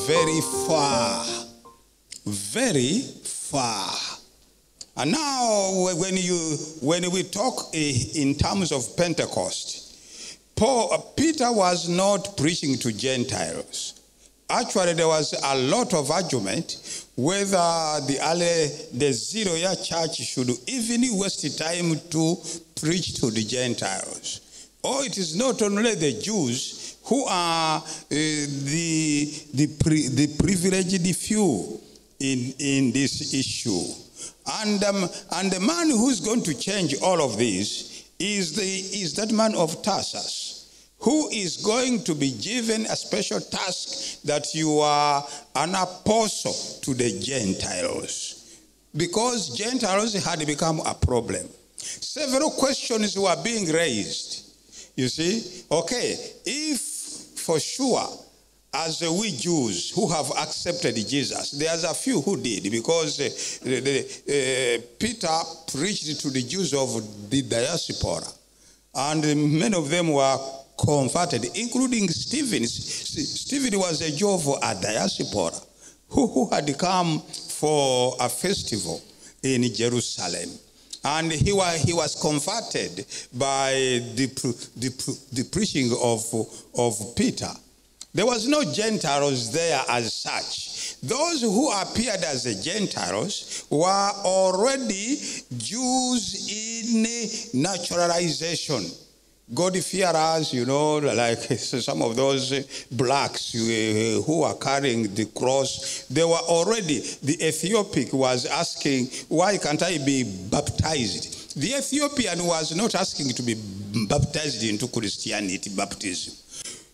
very far. Very far. And now when we talk in terms of Pentecost, Peter was not preaching to Gentiles. Actually, there was a lot of argument whether the zero-year church should even waste time to preach to the Gentiles. Or it is not only the Jews who are the privileged few in this issue. And the man who's going to change all of this is that man of Tarsus, who is going to be given a special task that you are an apostle to the Gentiles. Because Gentiles had become a problem. Several questions were being raised. You see, okay, if for sure, as we Jews who have accepted Jesus, there's a few who did, because Peter preached to the Jews of the diaspora, and many of them were converted, including Stephen. Stephen was a Jew of a diaspora who had come for a festival in Jerusalem. And he was converted by the preaching of Peter. There was no Gentiles there as such. Those who appeared as the Gentiles were already Jews in naturalization. God-fearers, like some of those blacks who are carrying the cross, they were already, the Ethiopic was asking, why can't I be baptized? The Ethiopian was not asking to be baptized into Christianity, baptism.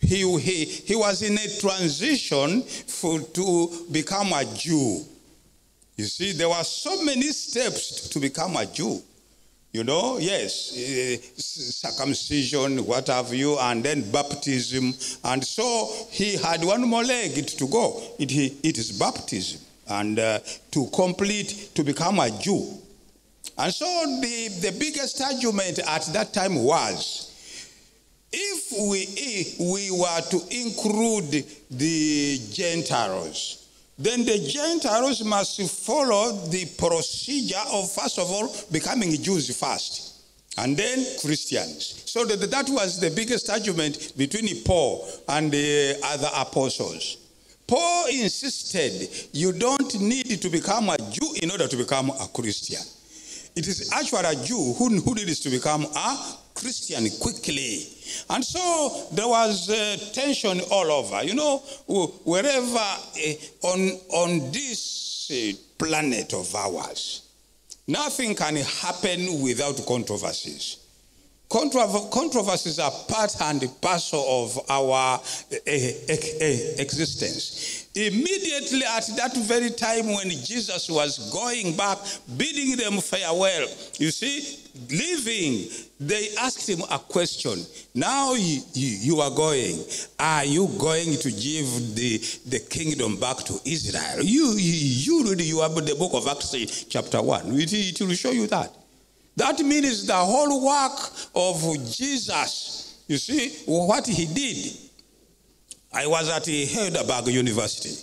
He was in a transition to become a Jew. You see, there were so many steps to become a Jew. Yes, circumcision, what have you, and then baptism. And so he had one more leg to go. It is baptism. And to complete, to become a Jew. And so the biggest argument at that time was, if we were to include the Gentiles, then the Gentiles must follow the procedure of, first of all, becoming Jews first, and then Christians. So that was the biggest argument between Paul and the other apostles. Paul insisted you don't need to become a Jew in order to become a Christian. It is actually a Jew who needs to become a Christian quickly. And so there was tension all over. Wherever on this planet of ours, nothing can happen without controversies. Controversies are part and parcel of our existence. Immediately at that very time when Jesus was going back, bidding them farewell, you see, leaving, they asked him a question. Now you are going. Are you going to give the kingdom back to Israel? You read the book of Acts chapter 1. It will show you that. That means the whole work of Jesus, you see, what he did. I was at Heidelberg University,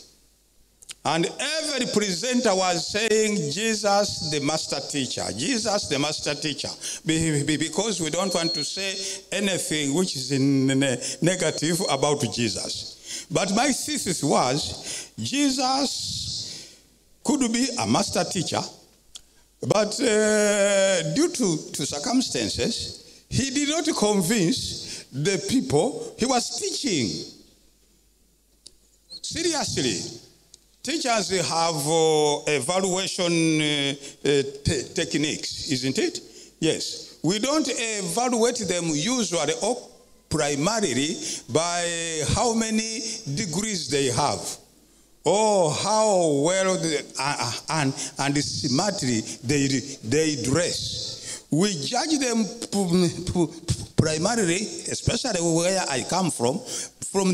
and every presenter was saying, Jesus the master teacher, Jesus the master teacher, because we don't want to say anything which is negative about Jesus. But my thesis was, Jesus could be a master teacher, but due to circumstances, he did not convince the people he was teaching. Seriously, teachers have evaluation techniques, isn't it? Yes. We don't evaluate them usually or primarily by how many degrees they have, or how well and smartly they dress. We judge them primarily, especially where I come from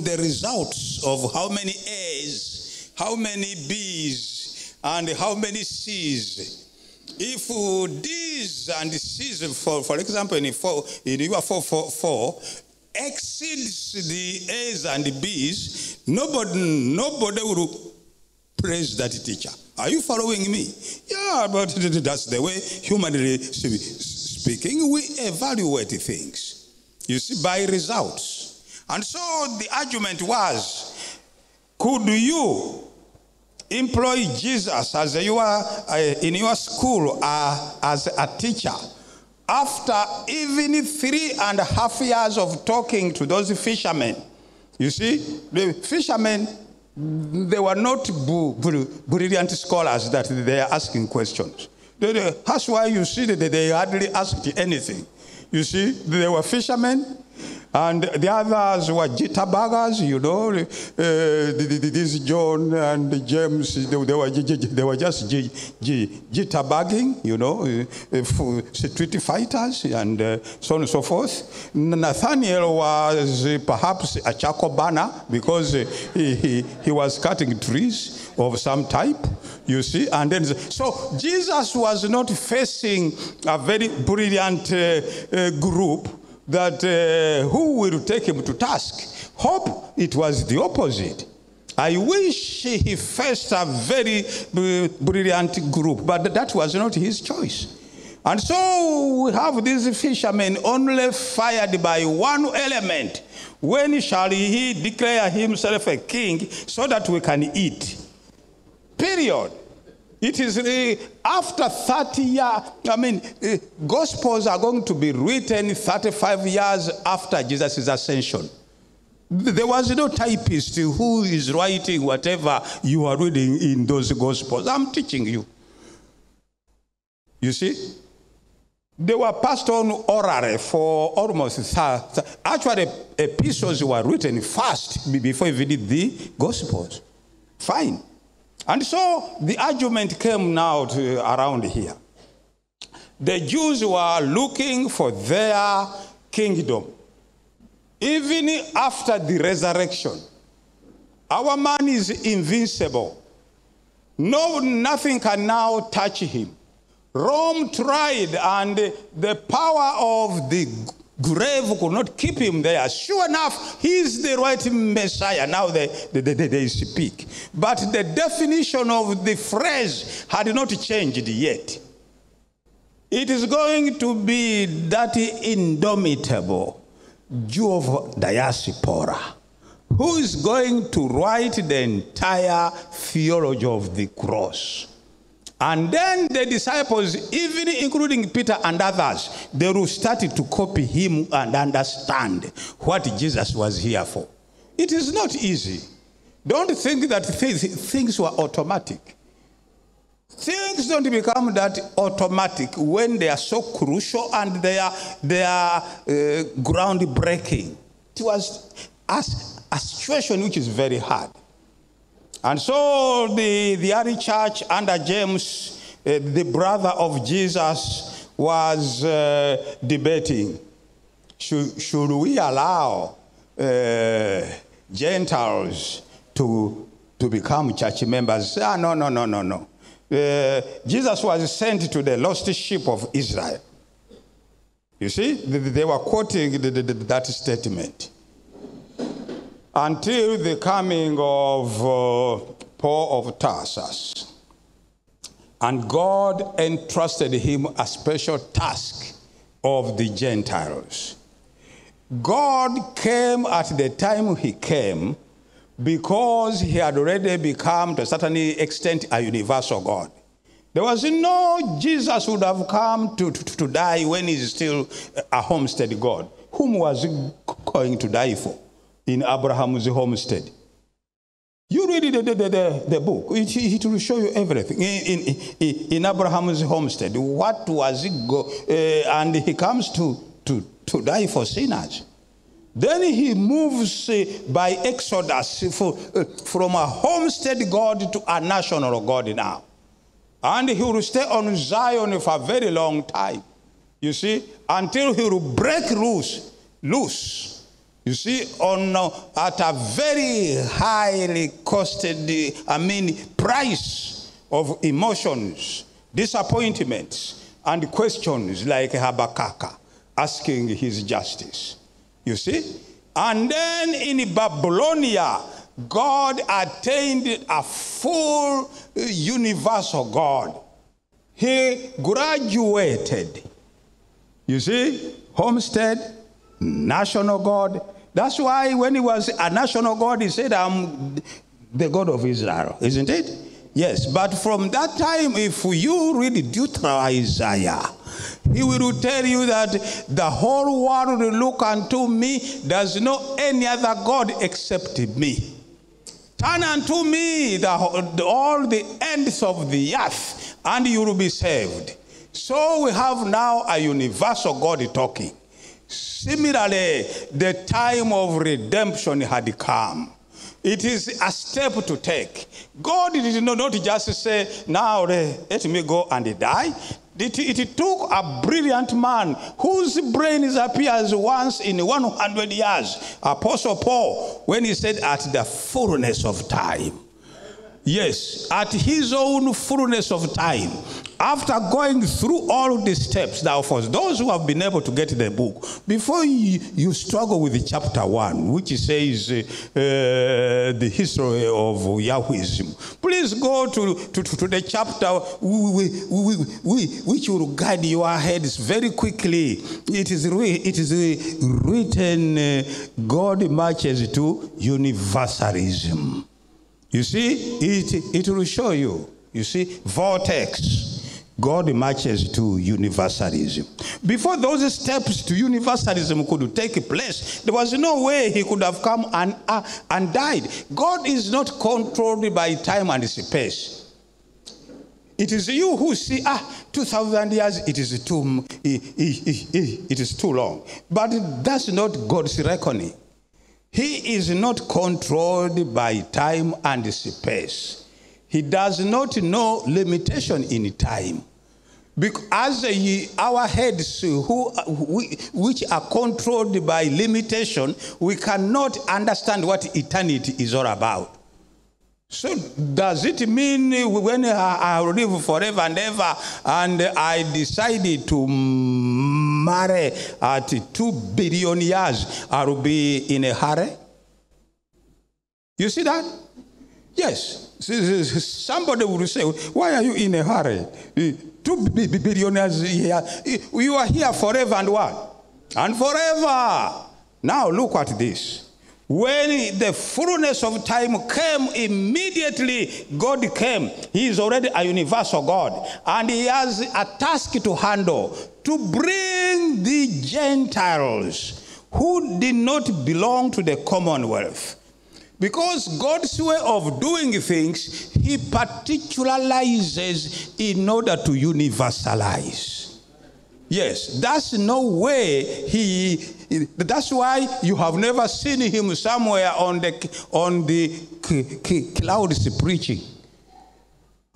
the results of how many A's, how many B's, and how many C's. If D's and C's, for example, in your 4 exceeds the A's and the B's, Nobody will praise that teacher. Are you following me? Yeah, but that's the way, humanly speaking, we evaluate things. You see, by results. And so the argument was, could you employ Jesus as you are in your school as a teacher after even 3.5 years of talking to those fishermen? You see, the fishermen, they were not brilliant scholars that they are asking questions. That's why you see that they hardly asked anything. You see, they were fishermen, and the others were jitterbuggers, you know. This John and James, they were just jitterbugging, you know, street fighters and so on and so forth. Nathaniel was perhaps a charcoal burner because he was cutting trees of some type, you see. And then, so Jesus was not facing a very brilliant group that who will take him to task. Hope it was the opposite. I wish he faced a very brilliant group, but that was not his choice. And so we have these fishermen only fired by one element. When shall he declare himself a king so that we can eat? Period. It is after 30 years, Gospels are going to be written 35 years after Jesus' ascension. There was no typist who is writing whatever you are reading in those Gospels. I'm teaching you. You see? They were passed on orally for almost, actually epistles were written fast before even the Gospels. Fine. And so the argument came now around here. The Jews were looking for their kingdom. Even after the resurrection, our man is invincible. No, nothing can now touch him. Rome tried, and the power of the grave could not keep him there. Sure enough, he is the right Messiah. Now they speak. But the definition of the phrase had not changed yet. It is going to be that indomitable Jew of diaspora who is going to write the entire theology of the cross. And then the disciples, even including Peter and others, they will start to copy him and understand what Jesus was here for. It is not easy. Don't think that things were automatic. Things don't become that automatic when they are so crucial and they are groundbreaking. It was a situation which is very hard. And so the early church under James, the brother of Jesus, was debating, should we allow Gentiles to become church members? No. Jesus was sent to the lost sheep of Israel. You see, they were quoting that statement. Until the coming of Paul of Tarsus. And God entrusted him a special task of the Gentiles. God came at the time he came because he had already become, to a certain extent, a universal God. There was no Jesus would have come to die when he's still a homestead God. Whom was he going to die for? In Abraham's homestead. You read the book, it will show you everything. In Abraham's homestead, what was it and he comes to die for sinners. Then he moves by exodus from a homestead God to a national God now. And he will stay on Zion for a very long time. You see, until he will break loose. You see, at a very highly costed, price of emotions, disappointments, and questions like Habakkuk asking his justice. You see? And then in Babylonia, God attained a full universal God. He graduated. You see, Homestead, national God. That's why when he was a national God, he said, I'm the God of Israel, isn't it? Yes, but from that time, if you read Deuteronomy Isaiah, he will tell you that the whole world look unto me, there's no any other God except me. Turn unto me all the ends of the earth, and you will be saved. So we have now a universal God talking. Similarly, the time of redemption had come. It is a step to take. God did not just say, now let me go and die. It took a brilliant man whose brain appears once in 100 years, Apostle Paul, when he said, at the fullness of time. Yes, at his own fullness of time. After going through all the steps, now for those who have been able to get the book, before you struggle with the chapter 1, which says the history of Yahwism, please go to the chapter which will guide your heads very quickly. It is written, God marches to universalism. You see, it will show you. You see, vortex. God marches to universalism. Before those steps to universalism could take place, there was no way he could have come and died. God is not controlled by time and space. It is you who see, 2,000 years, it is too long. But that's not God's reckoning. He is not controlled by time and space. He does not know limitation in time. Because our heads, which are controlled by limitation, we cannot understand what eternity is all about. So does it mean when I live forever and ever and I decided to marry at 2 billion years, I will be in a hurry? You see that? Yes. Somebody will say, why are you in a hurry? 2 billion years here. You are here forever and what? And forever. Now look at this. When the fullness of time came, immediately God came. He is already a universal God. And he has a task to handle, to bring the Gentiles who did not belong to the Commonwealth. Because God's way of doing things, he particularizes in order to universalize. Yes, that's no way that's why you have never seen him somewhere on the clouds preaching.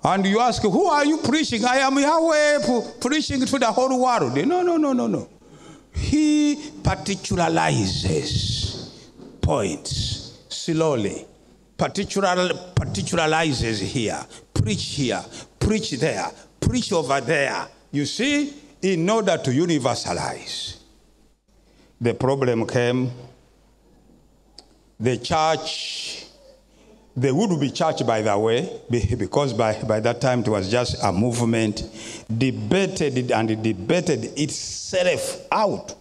And you ask, who are you preaching? I am Yahweh preaching to the whole world. No. He particularizes points slowly. Particularizes here, preach there, preach over there. You see? In order to universalize. The problem came, the church, the would-be church, by the way, because by that time it was just a movement, debated itself out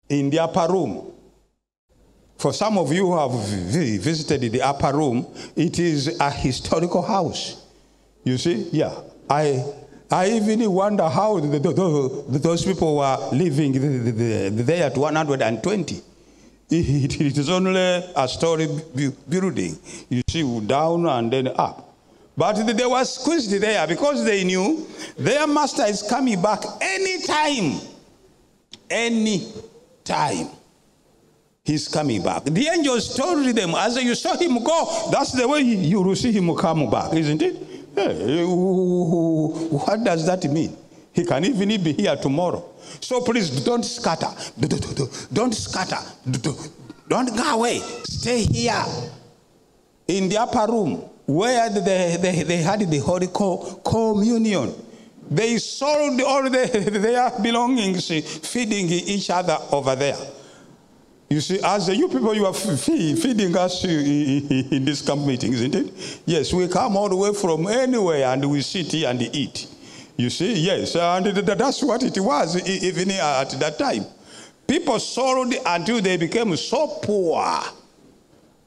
in the upper room. For some of you who have visited the upper room, it is a historical house. You see? Yeah. I even wonder how those people were living there at 120. It is only a story building. You see, down and then up. But they were squeezed there because they knew their master is coming back anytime. Anytime. He's coming back. The angels told them, as you saw him go, that's the way you will see him come back, isn't it? Hey, what does that mean? He can even be here tomorrow. So please don't scatter. Don't scatter. Don't go away. Stay here in the upper room where they had the Holy Communion. They sold all their belongings, feeding each other over there. You see, as you people, you are feeding us in this camp meeting, isn't it? Yes, we come all the way from anywhere and we sit here and eat. You see, yes, and that's what it was even at that time. People sorrowed until they became so poor.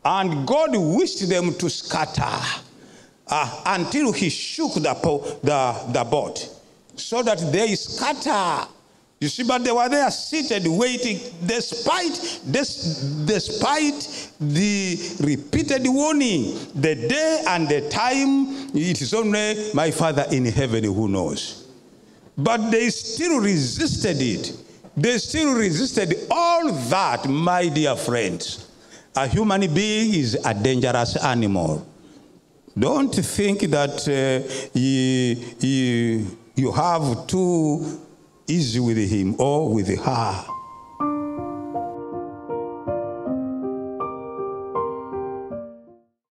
And God wished them to scatter until he shook the boat so that they scatter. You see, but they were there seated waiting despite the repeated warning. The day and the time, it is only my Father in heaven who knows. But they still resisted it. They still resisted all that, my dear friends. A human being is a dangerous animal. Don't think that you have too easy with him or with her.